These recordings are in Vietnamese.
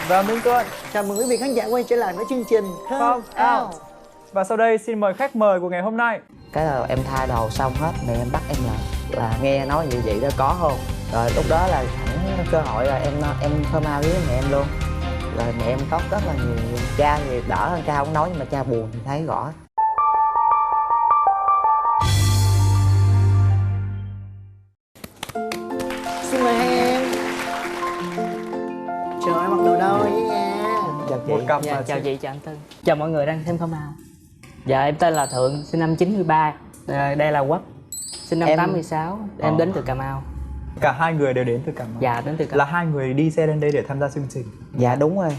Và Minh Tuấn. Chào mừng quý vị khán giả quay trở lại với chương trình Come Out. Và sau đây xin mời khách mời của ngày hôm nay. Cái là em thay đồ xong hết, mẹ em bắt em là nghe nói như vậy đó, có không? Rồi lúc đó là sẵn cơ hội là em come out với mẹ em luôn. Rồi mẹ em khóc rất là nhiều. Cha thì đỡ hơn, cha không nói nhưng mà cha buồn thì thấy rõ. Xin mời hai em. Trời ơi, mặc đồ đôi với nha. Chào chị. Một cặp Dạ, là chào chị, chào anh Tư. Chào mọi người đang xem Come Out. Dạ, em tên là Thượng, sinh năm 93. Đây là Quốc, sinh năm 86. Em đến từ Cà Mau. cả hai người đều đến từ Cà Mau. Dạ, đến từ Cà Là Mau. hai người đi xe lên đây để tham gia chương trình. Dạ đúng rồi.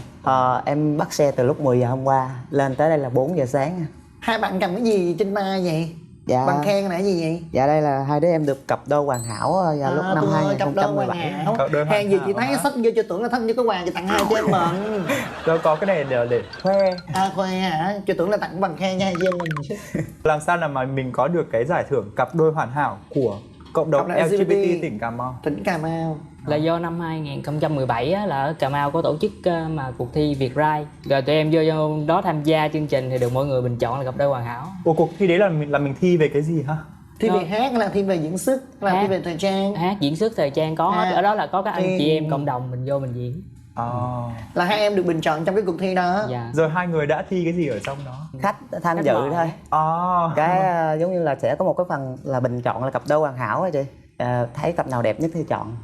Em bắt xe từ lúc 10 giờ hôm qua, lên tới đây là 4 giờ sáng. Hai bạn cầm cái gì trên vai vậy? Dạ. Bằng khen là cái gì vậy? Dạ đây là hai đứa em được cặp đôi hoàn hảo vào lúc năm tôi ơi, cặp đôi hoàn 2017. hảo. Cặp đôi hoàn Hèn gì hảo chị thấy hả? sách vô cho tưởng là thăm như có quà chị tặng hai chị em bận. Rồi có cái này để khoe. Khoe hả? Cho tưởng là tặng bằng khen cho hai chị em mình chứ. Làm sao nào mà mình có được cái giải thưởng cặp đôi hoàn hảo của cộng đồng Cộng đồng LGBT LGBT tỉnh Cà Mau? Tỉnh Cà Mau. Là do năm 2017 á, là ở Cà Mau có tổ chức mà cuộc thi Việt Rai. Rồi tụi em vô đó tham gia chương trình thì được mọi người bình chọn là cặp đôi hoàn hảo. Ủa, cuộc thi đấy là mình thi về cái gì hả? Thi về Đó. hát là thi về diễn xuất, là Hát. thi về thời trang. Hát, diễn xuất, thời trang có hết. À, Ở đó là có các anh thì- chị em cộng đồng mình vô mình diễn. Là hai em được bình chọn trong cái cuộc thi đó. Dạ. Rồi hai người đã thi cái gì ở trong đó? Khách tham Khách dự mời. thôi. Cái giống như là sẽ có một cái phần là bình chọn là cặp đôi hoàn hảo á chị. Thấy cặp nào đẹp nhất thì chọn.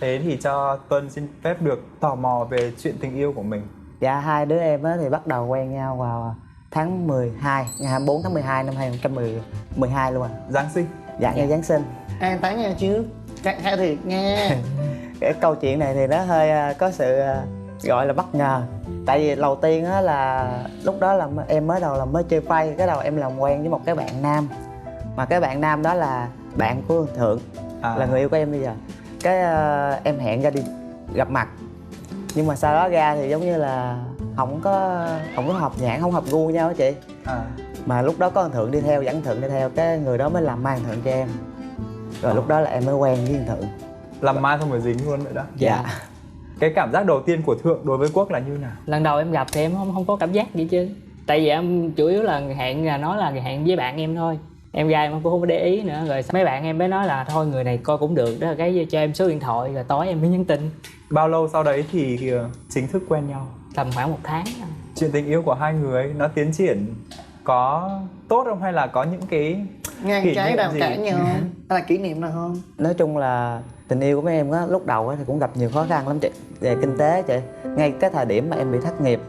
Thế thì cho Tuân xin phép được tò mò về chuyện tình yêu của mình. Dạ hai đứa em á thì bắt đầu quen nhau vào tháng 12, ngày 24 tháng 12 năm 2012 luôn à. Giáng sinh. Dạ ngày Giáng sinh. An tán nhau trước. Khai thiệt nha. Cái câu chuyện này thì nó hơi có sự gọi là bất ngờ. Tại vì đầu tiên á là lúc đó là em mới đầu là mới chơi phay, cái đầu em làm quen với một cái bạn nam. Mà cái bạn nam đó là bạn của Thượng, là người yêu của em bây giờ. Cái em hẹn ra đi gặp mặt. Nhưng mà sau đó ra thì giống như là không có hợp nhãn, không hợp gu nhau á chị. Mà lúc đó có thằng Thượng đi theo, dẫn Thượng đi theo, cái người đó mới làm mai thằng Thượng cho em. Rồi lúc đó là em mới quen với thằng Thượng. Làm mai xong rồi dính luôn vậy đó. Dạ. Cái cảm giác đầu tiên của Thượng đối với Quốc là như nào? Lần đầu em gặp thì em không có cảm giác gì chứ. Tại vì em chủ yếu là hẹn là nói là hẹn với bạn em thôi. Em ra em cũng không có để ý nữa. Rồi mấy bạn em mới nói là thôi người này coi cũng được đó, cái cho em số điện thoại rồi tối em mới nhắn tin. Bao lâu sau đấy thì chính thức quen nhau? Tầm khoảng 1 tháng. Chuyện tình yêu của hai người nó tiến triển có tốt không, hay là có những cái Ngang kỷ trái niệm đào gì? cãi nhau. Hay là kỷ niệm nào không? Nói chung là tình yêu của mấy em á, lúc đầu á thì cũng gặp nhiều khó khăn lắm chị. Về kinh tế chị. Ngay cái thời điểm mà em bị thất nghiệp,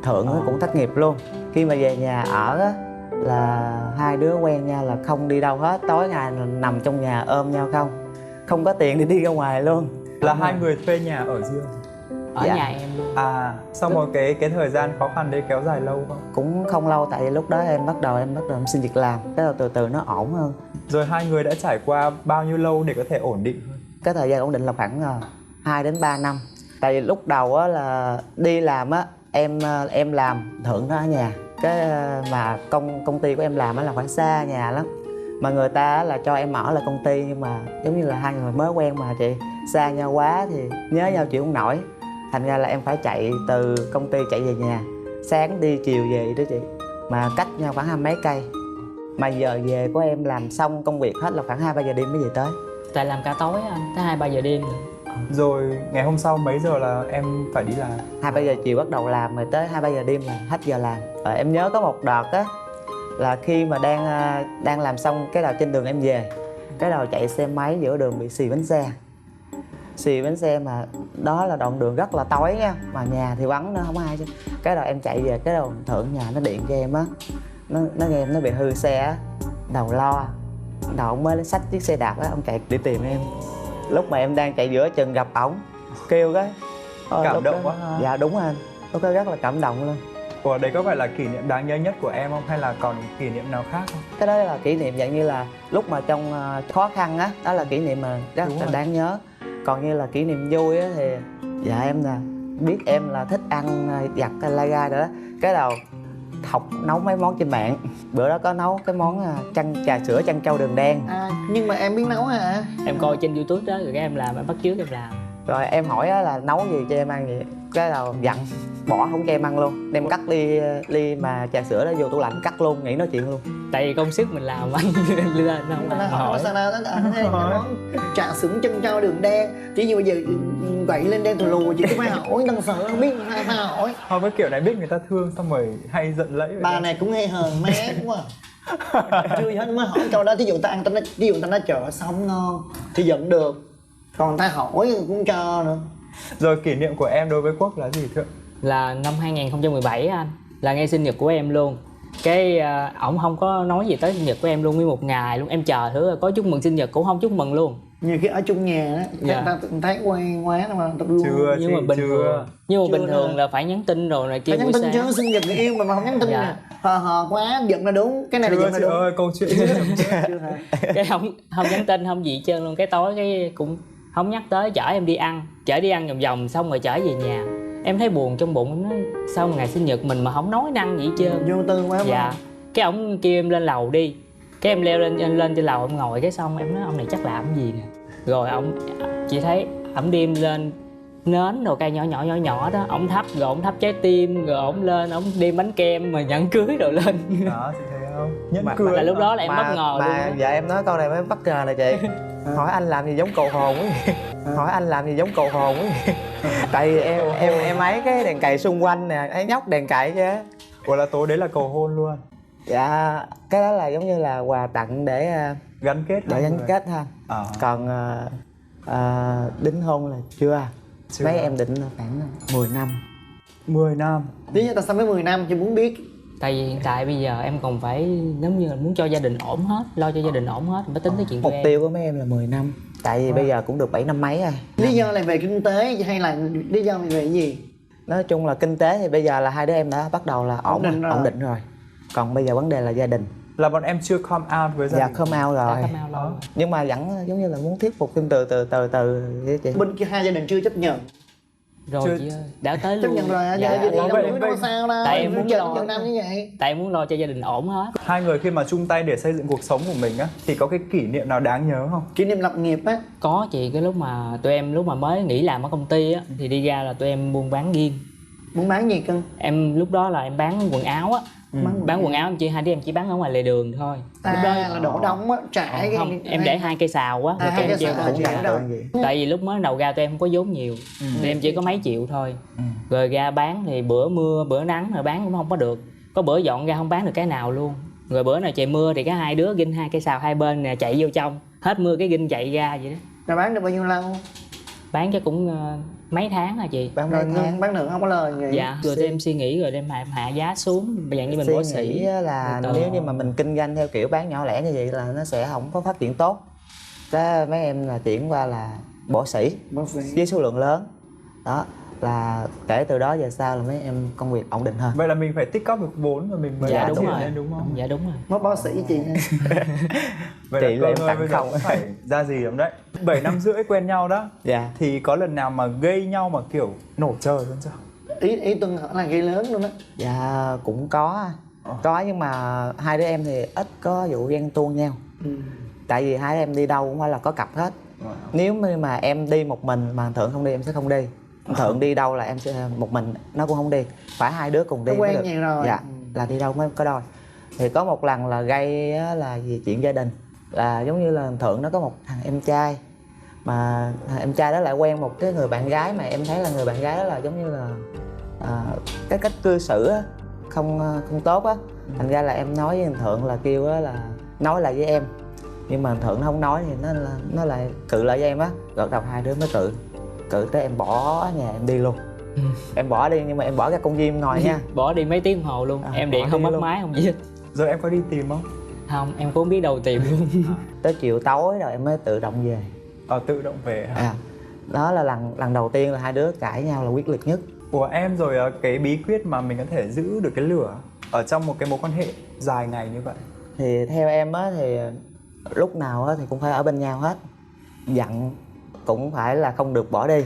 Thượng á cũng thất nghiệp luôn. Khi mà về nhà ở á, là hai đứa quen nhau là không đi đâu hết. Tối ngày là nằm trong nhà ôm nhau không. Không có tiền để đi ra ngoài luôn. Là hai người thuê nhà ở riêng? Ở Dạ. nhà em luôn. Xong rồi cái thời gian khó khăn đấy kéo dài lâu không? Cũng không lâu, tại vì lúc đó em bắt đầu em xin việc làm. Cái đầu từ từ nó ổn hơn. Rồi hai người đã trải qua bao nhiêu lâu để có thể ổn định hơn? Cái thời gian ổn định là khoảng 2 đến 3 năm. Tại vì lúc đầu á là đi làm á, em làm, Thượng nó ở nhà. Cái mà công ty của em làm á là phải xa nhà lắm. Mà người ta á là cho em ở là công ty, nhưng mà giống như là hai người mới quen mà chị, xa nhau quá thì nhớ nhau chịu không nổi. Thành ra là em phải chạy từ công ty chạy về nhà, sáng đi chiều về đó chị, mà cách nhau khoảng 20 mấy cây. Mà giờ về của em làm xong công việc hết là khoảng 2-3 giờ đêm mới về tới. Tại làm cả tối anh, tới 2-3 giờ đêm nữa. Rồi ngày hôm sau mấy giờ là em phải đi làm? 2-3 giờ chiều bắt đầu làm, rồi tới 2-3 giờ đêm là hết giờ làm. Em nhớ có một đợt á, là khi mà đang làm xong cái đầu trên đường em về, cái đầu chạy xe máy giữa đường bị xì bánh xe. Xì bánh xe mà đó là đoạn đường rất là tối nha, mà nhà thì vắng nữa, không có ai chứ. Cái đầu em chạy về, cái đầu Thượng nhà nó điện cho em á, nó nghe em nó bị hư xe á, đầu lo. Đầu ông mới xách chiếc xe đạp á, ông chạy đi tìm em. Lúc mà em đang chạy giữa chừng gặp ổng, kêu cái Cảm động đó, quá ha. Dạ đúng anh, lúc đó rất là cảm động luôn. Ủa, đấy có phải là kỷ niệm đáng nhớ nhất của em không, hay là còn kỷ niệm nào khác không? Cái đó là kỷ niệm dạng như là lúc mà trong khó khăn á, đó là kỷ niệm mà rất Đúng là rồi. đáng nhớ. Còn như là kỷ niệm vui á thì dạ em là biết em là thích ăn giặt la gai đó. Cái đầu học nấu mấy món trên mạng. Bữa đó có nấu cái món trà sữa trân châu đường đen. Nhưng mà em biết nấu hả? Em coi trên YouTube đó rồi cái em làm, em bắt chước em làm. Rồi em hỏi là nấu gì cho em ăn vậy, cái đầu dặn bỏ không cho em ăn luôn, đem cắt ly mà trà sữa đó vô tủ lạnh cắt luôn, nghỉ nói chuyện luôn. Tại vì công sức mình làm anh lên không Mà mà hỏi hỏi. sao nào đó món trà sữa chân trâu đường đen, chỉ như bây giờ quậy lên đen thù lù chị cứ phải hỏi, đằng sợ không biết sao hỏi. Thôi với kiểu này biết người ta thương xong rồi hay giận lẫy vậy Bà đó. này cũng hay hờn má quá à. Chưa gì hết mới hỏi câu đó, thí dụ ta ăn ví dụ ta nói chợ sống ngon thì giận được, còn ta hỏi cũng cho nữa. Rồi kỷ niệm của em đối với Quốc là gì thưa? Là năm 2017 anh, là ngay sinh nhật của em luôn. Cái ổng không có nói gì tới sinh nhật của em luôn, nguyên một ngày luôn. Em chờ thử có chúc mừng sinh nhật cũng không chúc mừng luôn. Nhiều khi ở chung nhà đó, Dạ. ta thấy quen quá mà ta luôn. Chưa Nhưng mà chị, bình chưa. thường, nhưng mà Chưa bình thường nè. là phải nhắn tin rồi này kia Phải nhắn buổi tin sáng. chứ, sinh nhật người yêu mà không nhắn tin Dạ. nè. Hò quá, giận là đúng, cái này là Chưa giận là chị đúng. ơi, câu chuyện Chưa hả? Cái không nhắn tin không gì hết trơn luôn. Cái tối cái cũng không nhắc tới, chở em đi ăn, vòng vòng xong rồi chở về nhà. Em thấy buồn trong bụng, nó sao mà ngày sinh nhật mình mà không nói năng gì hết trơn. Vô tư quá. Dạ. Cái ổng kêu em lên lầu đi, cái em leo lên trên lầu em ngồi, cái xong em nói ông này chắc làm cái gì nè. Rồi ổng, chị thấy ổng đem lên nến đồ cây nhỏ nhỏ đó, ổng thắp, rồi ổng thắp trái tim, rồi ổng lên ổng đem bánh kem mà nhẫn cưới rồi lên. đó, chị thấy không? Nhẫn Mà- cưới Là lúc đó là em Mà- bất ngờ luôn mà á. vợ em nói câu này mới bất ngờ nè chị. Hỏi anh làm gì giống cầu hồn ấy. Hỏi anh làm gì giống cầu hồn ấy. Tại vì em ấy cái đèn cày xung quanh nè, ấy nhóc đèn cày chứ. Ủa là tối đấy là cầu hôn luôn. Dạ, cái đó là giống như là quà tặng để Gắn kết hai gắn người. kết ha. Còn đính hôn là chưa. Chưa. Mấy em định là khoảng 10 năm. 10 năm. Tí nữa ta sống với 10 năm chứ muốn biết. Tại vì hiện tại bây giờ em còn phải giống như là muốn cho gia đình ổn hết, lo cho gia đình ổn hết mới tính tới chuyện của Mục em. tiêu của mấy em là 10 năm. Tại vì bây giờ cũng được 7 năm mấy rồi. Lý do là về kinh tế hay là lý do về gì? Nói chung là kinh tế thì bây giờ là hai đứa em đã bắt đầu là ổn định rồi. Còn bây giờ vấn đề là gia đình. Là bọn em chưa come out với gia Dạ đình. come out rồi. Đã come out lâu. Nhưng mà vẫn giống như là muốn thuyết phục thêm từ với chị. Bên kia hai gia đình chưa chấp nhận. Rồi Chưa- chị ơi, đã tới Chấp luôn. nhận rồi, Dạ. gia đình Ủa, vậy- đâu vậy- sao đâu. Tại em muốn chờ lo- nhiều năm như vậy. Tại em muốn lo cho gia đình ổn hết. Hai người khi mà chung tay để xây dựng cuộc sống của mình á thì có cái kỷ niệm nào đáng nhớ không? Kỷ niệm lập nghiệp á. Có chị, cái lúc mà tụi em lúc mà mới nghỉ làm ở công ty á thì đi ra là tụi em buôn bán riêng. Muốn bán gì cưng? Em lúc đó là em bán quần áo á. Bán quần áo em hai đứa em chỉ bán ở ngoài lề đường thôi. Lúc đó Là đổ đóng á, trải cái không, em để 2 cây xào á, rồi hai em cái treo xào cổ chị ra. ở đâu? Tại vì lúc mới đầu ra tụi em không có vốn nhiều, tụi em chỉ có mấy triệu thôi. Rồi ra bán thì bữa mưa bữa nắng rồi bán cũng không có được, có bữa dọn ra không bán được cái nào luôn. Rồi bữa nào trời mưa thì cái hai đứa ginh 2 cây xào hai bên nè, chạy vô trong, hết mưa cái ginh chạy ra vậy đó. Rồi bán được bao nhiêu lâu? Bán cho cũng mấy tháng hả chị. Bán Rồi mấy tháng. bán được không có lời gì. Dạ, rồi tụi em suy nghĩ rồi em hạ giá xuống, dạng như mình bỏ Suy xỉ. nghĩ là Từ từ. nếu như mà mình kinh doanh theo kiểu bán nhỏ lẻ như vậy là nó sẽ không có phát triển tốt. Thế mấy em là chuyển qua là bỏ xỉ Bỏ phí. với số lượng lớn. Đó là kể từ đó giờ sau là mấy em công việc ổn định hơn. Vậy là mình phải tích cóp được vốn rồi mình mới Dạ phát đúng triển rồi. lên, đúng không? Dạ đúng rồi. Mất bác sĩ chị nha. Vậy Chị là là cơ em ơi tặng bây giờ không. cũng phải ra gì lắm đấy. 7 năm rưỡi quen nhau đó. Dạ. Thì có lần nào mà gây nhau mà kiểu nổ trời luôn chưa? Ý Tuân hỏi là gây lớn luôn á. Dạ cũng có. Có nhưng mà hai đứa em thì ít có vụ ghen tuông nhau. Tại vì hai đứa em đi đâu cũng phải là có cặp hết. Nếu như mà em đi một mình mà thằng Thượng không đi em sẽ không đi. Thằng Thượng đi đâu là em sẽ một mình, nó cũng không đi. Phải hai đứa cùng đi Nó mới quen được. nhiều rồi. Dạ, là đi đâu mới có đôi. Thì có một lần là gây á, là vì chuyện gia đình. Là giống như là thằng Thượng nó có một thằng em trai. Mà thằng em trai đó lại quen một cái người bạn gái mà em thấy là người bạn gái đó là giống như là cái cách cư xử á, không tốt á. Thành ra là em nói với thằng Thượng là kêu á là nói lại với em. Nhưng mà thằng Thượng nó không nói thì nó lại cự lại với em á. Gật đầu hai đứa mới cự tới em bỏ nhà em đi luôn. Em bỏ đi nhưng mà em bỏ ra công viên ngồi nha. Bỏ đi mấy tiếng đồng hồ luôn, em điện bỏ không đi bắt luôn. máy không gì hết. Rồi em có đi tìm không? Không, em cũng không biết đâu tìm luôn. Tới chiều tối rồi em mới tự động về. Tự động về hả? Đó là lần đầu tiên là hai đứa cãi nhau là quyết liệt nhất. Của em rồi cái bí quyết mà mình có thể giữ được cái lửa ở trong một cái mối quan hệ dài ngày như vậy. Thì theo em á thì lúc nào á thì cũng phải ở bên nhau hết. Giận cũng phải là không được bỏ đi.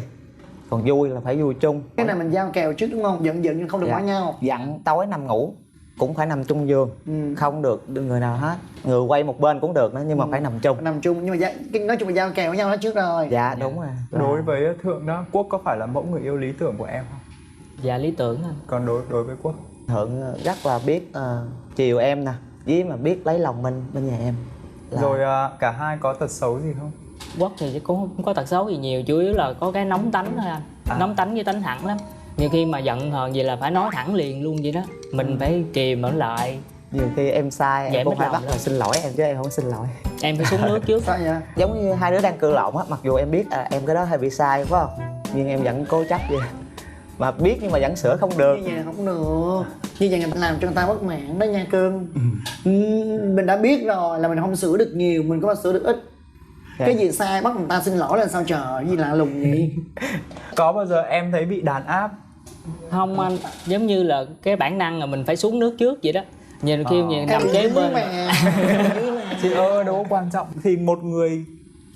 Còn vui là phải vui chung. Cái này mình giao kèo trước đúng không? Giận nhưng không được Dạ. bỏ nhau. Giận tối nằm ngủ. cũng phải nằm chung giường, không được người nào hết, người quay một bên cũng được nữa nhưng mà phải nằm chung. Nằm chung nhưng mà nói chung là giao kèo với nhau hết trước rồi. Dạ đúng rồi. Đối với Thượng đó, Quốc có phải là mẫu người yêu lý tưởng của em không? Dạ lý tưởng anh. Còn đối với Quốc? Thượng rất là biết chiều em nè, với mà biết lấy lòng bên nhà em là... Rồi cả hai có tật xấu gì không? Quốc thì cũng không có tật xấu gì nhiều, chủ yếu là có cái nóng tánh thôi anh. Nóng tánh với tánh thẳng lắm. Nhiều khi mà giận hờn gì là phải nói thẳng liền luôn vậy đó. Mình phải kìm nó lại. Nhiều khi em sai Dạ, em cũng mất phải lòng bắt là xin lỗi em chứ em không xin lỗi. Em phải xuống nước trước. Sao vậy? Giống như hai đứa đang cự lộn á, mặc dù em biết em cái đó hơi bị sai phải không, nhưng em vẫn cố chấp vậy, mà biết nhưng mà vẫn sửa không được. Như vậy không được, như vậy làm cho người ta bất mãn đó nha cưng. Mình đã biết rồi là mình không sửa được nhiều, mình có sửa được ít. Cái gì sai bắt người ta xin lỗi là sao trời, gì lạ lùng vậy? Có bao giờ em thấy bị đàn áp? Không anh, giống như là cái bản năng là mình phải xuống nước trước vậy đó. Nhìn khi nằm kế bên Chị ơi đâu có quan trọng, thì một người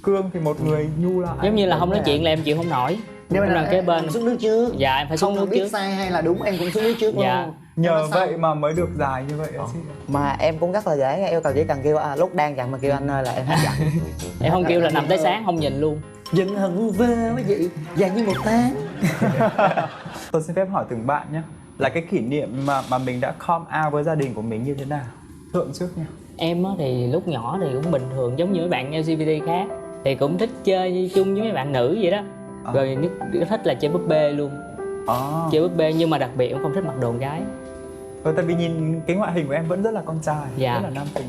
cương thì một người nhu lại. giống như là không nói chuyện là em chịu không nổi. Nếu Em mà nằm kế bên. xuống nước trước. Dạ em phải xuống Không nước biết trước. sai hay là đúng em cũng xuống nước trước Dạ. luôn. Nhờ vậy mà mới được dài như vậy chị. Mà em cũng rất là dễ, yêu cầu chỉ cần kêu lúc đang giận mà kêu anh ơi là em hết giận. Em không kêu là nằm tới sáng không nhìn luôn. Giận hận về mấy chị dài như một tháng. Tôi xin phép hỏi từng bạn nhé, là cái kỷ niệm mà mình đã come out với gia đình của mình như thế nào? Thượng trước nha. Em á thì lúc nhỏ thì cũng bình thường giống như mấy bạn LGBT khác, thì cũng thích chơi chung với mấy bạn nữ vậy đó. Rồi nhất thích là chơi búp bê luôn. Chơi búp bê nhưng mà đặc biệt em không thích mặc đồ con gái. Tại vì nhìn cái ngoại hình của em vẫn rất là con trai, Dạ. rất là nam tính.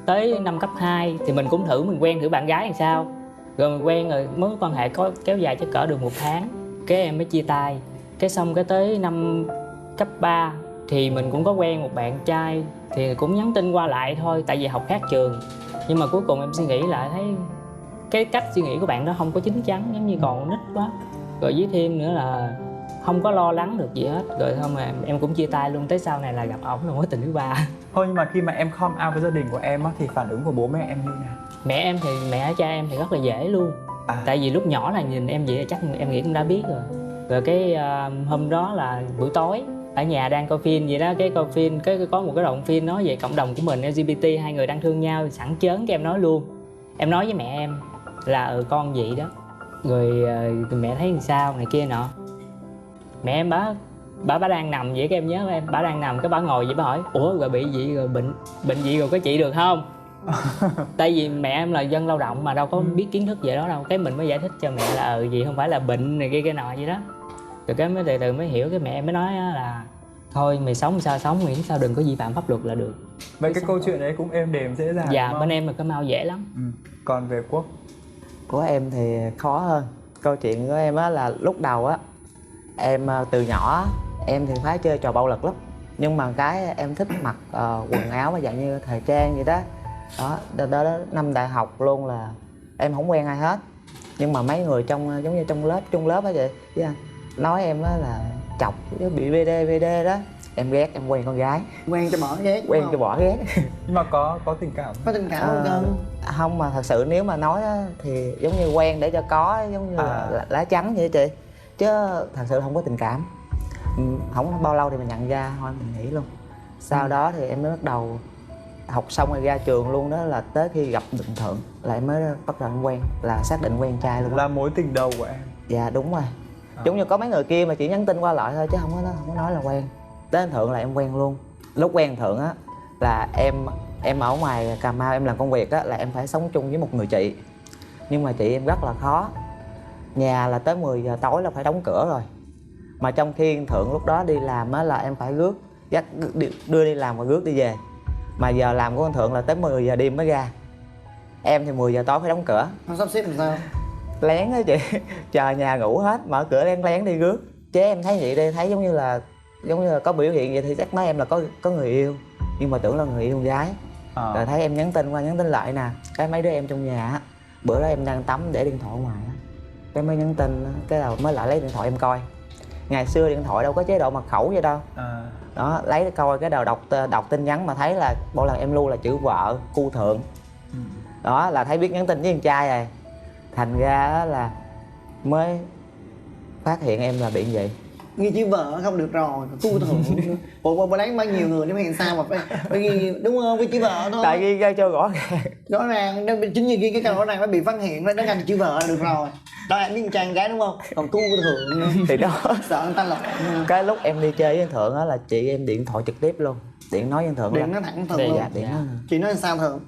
Tới năm cấp 2 thì mình cũng mình quen thử bạn gái làm sao. Rồi mình quen rồi mối quan hệ có kéo dài chắc cỡ được 1 tháng. Cái em mới chia tay. Cái xong cái tới năm cấp 3 thì mình cũng có quen một bạn trai, thì cũng nhắn tin qua lại thôi tại vì học khác trường. Nhưng mà cuối cùng em suy nghĩ lại thấy cái cách suy nghĩ của bạn đó không có chín chắn, giống như còn nít quá. Rồi với thêm nữa là không có lo lắng được gì hết. Rồi thôi mà em cũng chia tay luôn, tới sau này là gặp ổng là mối tình thứ 3. Thôi nhưng mà khi mà em come out với gia đình của em á, thì phản ứng của bố mẹ em như nào? Mẹ em thì mẹ cha em thì rất là dễ luôn. Tại vì lúc nhỏ là nhìn em vậy là chắc em nghĩ cũng đã biết rồi. Rồi cái hôm đó là buổi tối ở nhà đang coi phim vậy đó, cái coi phim có một cái đoạn phim nói về cộng đồng của mình LGBT, hai người đang thương nhau, sẵn chớn cái em nói luôn. Em nói với mẹ em là con vậy đó. Rồi mẹ thấy làm sao này kia nọ. Mẹ em bà đang nằm vậy, cái em nhớ em, bà đang nằm cái bà ngồi vậy, bà hỏi ủa rồi bị gì rồi, bệnh gì rồi có trị được không? Tại vì mẹ em là dân lao động mà đâu có biết kiến thức về đó đâu. Cái mình mới giải thích cho mẹ là gì không phải là bệnh này kia cái nọ vậy đó. Rồi cái mới từ từ mới hiểu, cái mẹ em mới nói là thôi mày sống sao sống, miễn sao đừng có vi phạm pháp luật là được. Vậy cái câu chuyện đấy cũng êm đềm dễ dàng. Dạ bên em là cái mau dễ lắm. Còn về Quốc? Của em thì khó hơn. Câu chuyện của em á là lúc đầu á, em từ nhỏ em thì phải chơi trò bạo lực lắm. Nhưng mà cái em thích mặc quần áo mà dạng như thời trang vậy đó. Đó năm đại học luôn là em không quen ai hết. Nhưng mà mấy người trong giống như trong chung lớp á vậy với anh nói em á là chọc bị BD đó. Em ghét, em quen con gái. Quen cho bỏ ghét. Quen cho bỏ ghét. Nhưng mà có tình cảm. Có tình cảm không cưng? Không, mà thật sự nếu mà nói á, thì giống như quen để cho có, giống như là lá chắn vậy chị. Chứ thật sự không có tình cảm. Không bao lâu thì mình nhận ra thôi mình nghỉ luôn. Sau đó thì em mới bắt đầu học xong rồi ra trường luôn, đó là tới khi gặp Định Thượng là em mới bắt đầu em quen, là xác định quen trai luôn. Là mối tình đầu của em. Dạ đúng rồi. Giống như có mấy người kia mà chỉ nhắn tin qua lại thôi chứ không có nói là quen. Tới anh Thượng là em quen luôn. Lúc quen Thượng á là em ở ngoài Cà Mau, em làm công việc á là em phải sống chung với một người chị. Nhưng mà chị em rất là khó. Nhà là tới 10 giờ tối là phải đóng cửa rồi. Mà trong khi Thượng lúc đó đi làm á là em phải đưa đi làm và rước đi về. Mà giờ làm của anh Thượng là tới 10 giờ đêm mới ra. Em thì 10 giờ tối phải đóng cửa. Không sắp xếp làm sao? Lén á chị, chờ nhà ngủ hết, mở cửa lén đi rước. Chứ em thấy vậy đi, thấy giống như là có biểu hiện vậy thì chắc nói em là có người yêu. Nhưng mà tưởng là người yêu con gái. Rồi thấy em nhắn tin qua nhắn tin lại nè. Cái mấy đứa em trong nhà á, bữa đó em đang tắm để điện thoại ngoài á, cái mới nhắn tin, cái đầu mới lại lấy điện thoại em coi. Ngày xưa điện thoại đâu có chế độ mật khẩu vậy đâu. Đó, lấy coi cái đầu đọc tin nhắn mà thấy là mỗi lần em lưu là chữ vợ, cu Thượng. Đó là thấy biết nhắn tin với con trai rồi. Thành ra là mới phát hiện em là bị vậy. ghi chữ vợ không được rồi, tu thượng nữa. Ủa bà lấy bao nhiêu người để mà hiện sao mà phải ghi, đúng không, ghi chữ vợ thôi. Tại ghi ra cho rõ ràng. Rõ ràng nên chính vì ghi cái câu rõ ràng nó bị phát hiện, nó ghi chữ vợ là được rồi. Đó em biết trai gái đúng không, còn tu thượng nữa. Thì đó, Sợ người ta lộn. cái lúc em đi chơi với anh Thượng á là chị em điện thoại trực tiếp luôn, điện nói với anh Thượng Điện là nó thẳng thượng Điện, luôn. dạ, điện dạ. nói. Chị nói sao Thượng?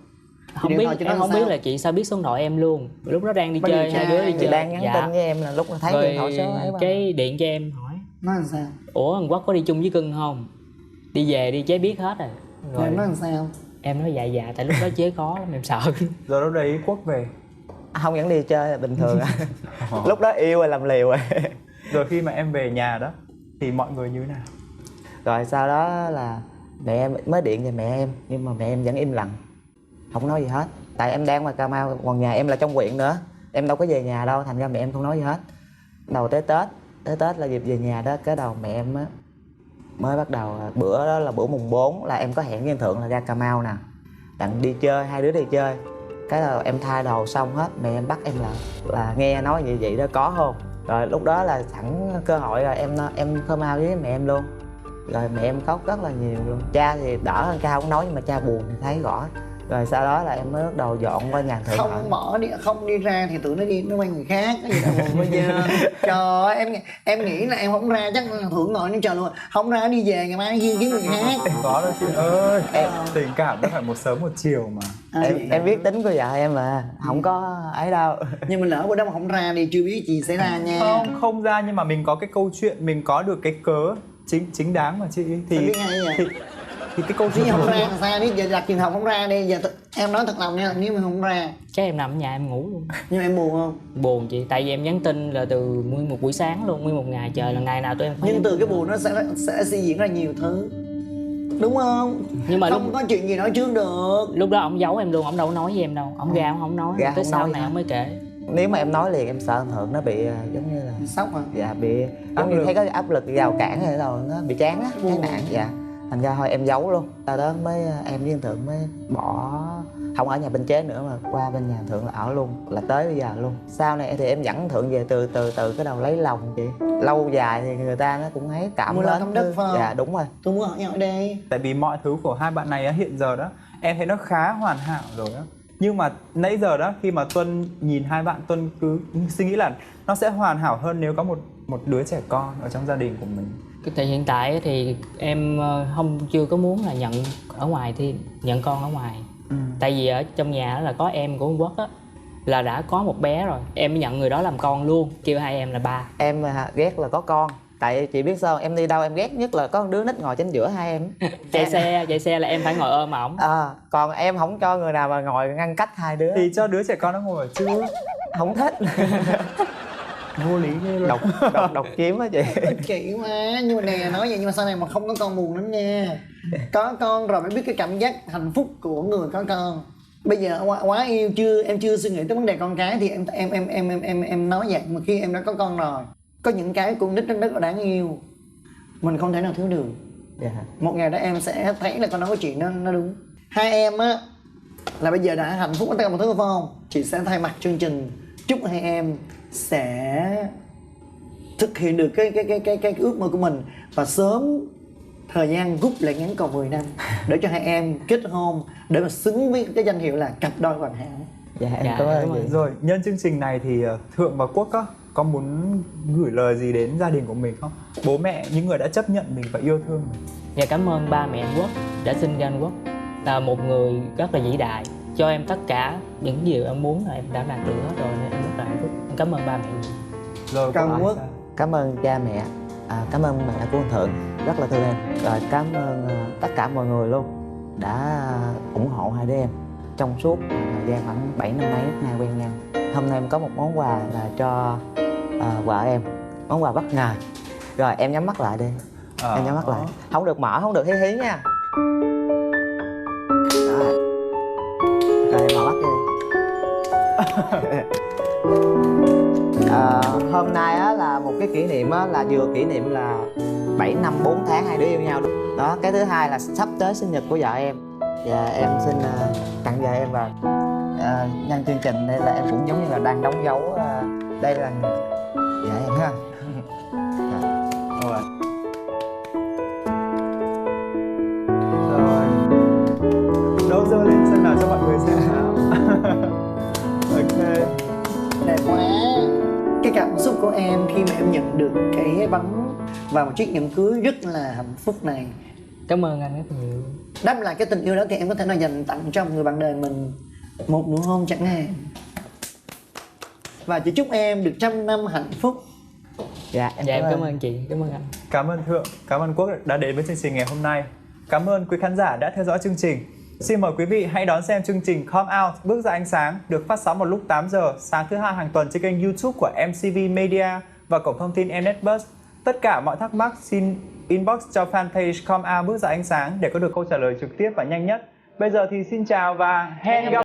Không Điện biết, thoại chị nói em không sao? biết là chị sao biết số điện thoại em luôn. Lúc đó đang đi Bà chơi, điều tra, hai đứa đi chị Chị chơi. đang nhắn Dạ. tin với em là lúc mà thấy Rồi điện thoại số ấy mà. cái điện cho em hỏi Nói làm sao? ủa thằng Quốc có đi chung với Cưng không, đi về đi chế biết hết rồi. Rồi em nói làm sao? Em nói dạ dạ, tại lúc đó chế có lắm em sợ. Rồi lúc đấy Quốc về. Không, vẫn đi chơi là bình thường à. Lúc đó yêu rồi làm liều rồi. Rồi khi mà em về nhà đó thì mọi người như thế nào? Rồi sau đó là mẹ em mới điện về mẹ em, nhưng mà mẹ em vẫn im lặng, không nói gì hết. Tại em đang ngoài Cà Mau, còn nhà em là trong huyện nữa, em đâu có về nhà đâu, thành ra mẹ em không nói gì hết. Đầu tới Tết là dịp về nhà đó, cái đầu mẹ em á mới bắt đầu, bữa đó là bữa mùng 4 là em có hẹn với anh Thượng là ra Cà Mau nè, đặng đi chơi, hai đứa đi chơi. Cái là em thay đồ xong hết, mẹ em bắt em là nghe nói như vậy đó, có không? Rồi lúc đó là sẵn cơ hội rồi em come out với mẹ em luôn. Rồi mẹ em khóc rất là nhiều luôn. Cha thì đỡ hơn, cha không nói nhưng mà cha buồn thì thấy rõ. Rồi sau đó là em mới bắt đầu dọn qua nhà Thượng. Không mở đi, không đi ra thì tụi nó đi, nó quen người khác, cái gì đâu mà bây giờ. Trời ơi, em nghĩ là em không ra chắc là Thượng ngồi nó chờ luôn. Không ra đi về ngày mai riêng kiếm người khác. Có đâu chị ơi, tình cảm nó phải một sớm một chiều mà. Em biết tính của vợ em mà, không có ấy đâu. Nhưng mà lỡ bữa đó mà không ra đi chưa biết gì xảy ra nha. Không ra, nhưng mà mình có cái câu chuyện, mình có được cái cớ chính đáng mà chị. Thì Em biết ngay vậy. thì cái câu Nếu chuyện không ra là sao, nếu giờ đặt trường hợp không ra đi, giờ em nói thật lòng nha, nếu mà không ra. Chắc em nằm ở nhà em ngủ luôn. Nhưng mà em buồn không? Buồn chị, tại vì em nhắn tin là từ nguyên một buổi sáng luôn, nguyên một ngày trời là ngày nào tụi em phải Nhưng nhắn từ tin. cái buồn nó sẽ suy diễn ra nhiều thứ, đúng không? Nhưng mà không có chuyện gì nói trước được. lúc đó ổng giấu em luôn, ổng đâu có nói với em đâu, ổng ra ổng không nói, Ra tới không sau nói này hả? ổng mới kể. Nếu mà em nói liền em sợ anh Thượng nó bị giống như là Sốc hả? dạ bị Áp giống như lực. thấy có áp lực rào cản hay đâu nó bị chán á, chán nản. Dạ, thành ra thôi em giấu luôn. Sau đó mới em với anh Thượng mới bỏ, không ở nhà bên Chế nữa mà qua bên nhà Thượng là ở luôn, là tới bây giờ luôn. Sau này thì em dẫn anh Thượng về từ cái đầu lấy lòng chị. Lâu dài thì người ta nó cũng thấy cảm Mua lời mến. tâm đức phải không? Dạ đúng rồi. Tôi muốn hỏi nhau ở đây. tại vì mọi thứ của hai bạn này á, hiện giờ đó em thấy nó khá hoàn hảo rồi á. Nhưng mà nãy giờ đó khi mà Tuân nhìn hai bạn, Tuân cứ suy nghĩ là nó sẽ hoàn hảo hơn nếu có một đứa trẻ con ở trong gia đình của mình. Tại hiện tại thì em chưa có muốn là nhận ở ngoài thêm, nhận con ở ngoài. Tại vì ở trong nhà là có em của ông Quốc á, là đã có một bé rồi, em mới nhận người đó làm con luôn, kêu hai em là ba. Em ghét là có con, tại chị biết sao em đi đâu em ghét nhất là có con đứa nít ngồi chính giữa hai em. Chạy xe là em phải ngồi ôm ổng. Còn em không cho người nào mà ngồi ngăn cách hai đứa. Thì cho đứa trẻ con nó ngồi ở trước. Không thích. Vô lý ghê luôn. độc chiếm á chị. Chị mà, nhưng mà nè, nói vậy nhưng mà sau này mà không có con buồn lắm nha. Có con rồi mới biết cái cảm giác hạnh phúc của người có con. Bây giờ quá yêu chưa, em chưa suy nghĩ tới vấn đề con cái thì em nói vậy, mà khi em đã có con rồi, có những cái con nít nó rất là đáng yêu, mình không thể nào thiếu được. Dạ. Một ngày đó em sẽ thấy là con nói có chuyện nó đúng. Hai em á là bây giờ đã hạnh phúc tất cả mọi thứ phải không? Chị sẽ thay mặt chương trình chúc hai em sẽ thực hiện được cái ước mơ của mình và sớm thời gian rút lại ngắn còn 10 năm để cho hai em kết hôn, để mà xứng với cái danh hiệu là cặp đôi hoàn hảo. Dạ em Dạ, cảm ơn đúng chị. rồi. Rồi, nhân chương trình này thì Thượng và Quốc có muốn gửi lời gì đến gia đình của mình không? Bố mẹ, những người đã chấp nhận mình và yêu thương mình. Và cảm ơn ba mẹ anh Quốc đã sinh ra anh Quốc, là một người rất là vĩ đại, cho em tất cả những gì em muốn là em đã đạt được hết rồi, nên em rất là hạnh phúc. Em cảm ơn ba mẹ nhiều. Rồi Cảm Quốc Quốc. sao? Cảm ơn cha mẹ, cảm ơn mẹ của anh Thượng rất là thương em. Rồi cảm ơn tất cả mọi người luôn đã ủng hộ hai đứa em trong suốt thời gian khoảng 7 năm mấy lúc nay quen nhau. Hôm nay em có một món quà là cho vợ em, món quà bất ngờ. Rồi em nhắm mắt lại đi. Em nhắm mắt lại, không được mở, không được hí hí nha. Rồi em mở mắt đi. Hôm nay á là một cái kỷ niệm á, là vừa kỷ niệm là 7 năm 4 tháng hai đứa yêu nhau đó. Cái thứ hai là sắp tới sinh nhật của vợ em, và em xin tặng vợ em. Và nhân chương trình đây là em cũng giống như là đang đóng dấu đây là vợ em ha. Rồi rồi. Rồi. Đâu dơ lên xem nào cho mọi người xem nào. Ok. Đẹp quá. Cái cảm xúc của em khi mà em nhận được cái bánh và một chiếc nhẫn cưới rất là hạnh phúc này. Cảm ơn anh rất nhiều. Đáp lại cái tình yêu đó thì em có thể nào dành tặng cho một người bạn đời mình một nụ hôn chẳng hạn. Và chỉ chúc em được 100 năm hạnh phúc. Dạ Em cảm ơn chị, cảm ơn anh. Cảm ơn Thượng, cảm ơn Quốc đã đến với chương trình ngày hôm nay. Cảm ơn quý khán giả đã theo dõi chương trình. Xin mời quý vị hãy đón xem chương trình Come Out Bước ra ánh sáng được phát sóng vào lúc 8 giờ sáng thứ hai hàng tuần trên kênh YouTube của MCV Media và cổng thông tin Mnet Bus. Tất cả mọi thắc mắc xin inbox cho fanpage Come Out Bước ra ánh sáng để có được câu trả lời trực tiếp và nhanh nhất. Bây giờ thì xin chào và hẹn gặp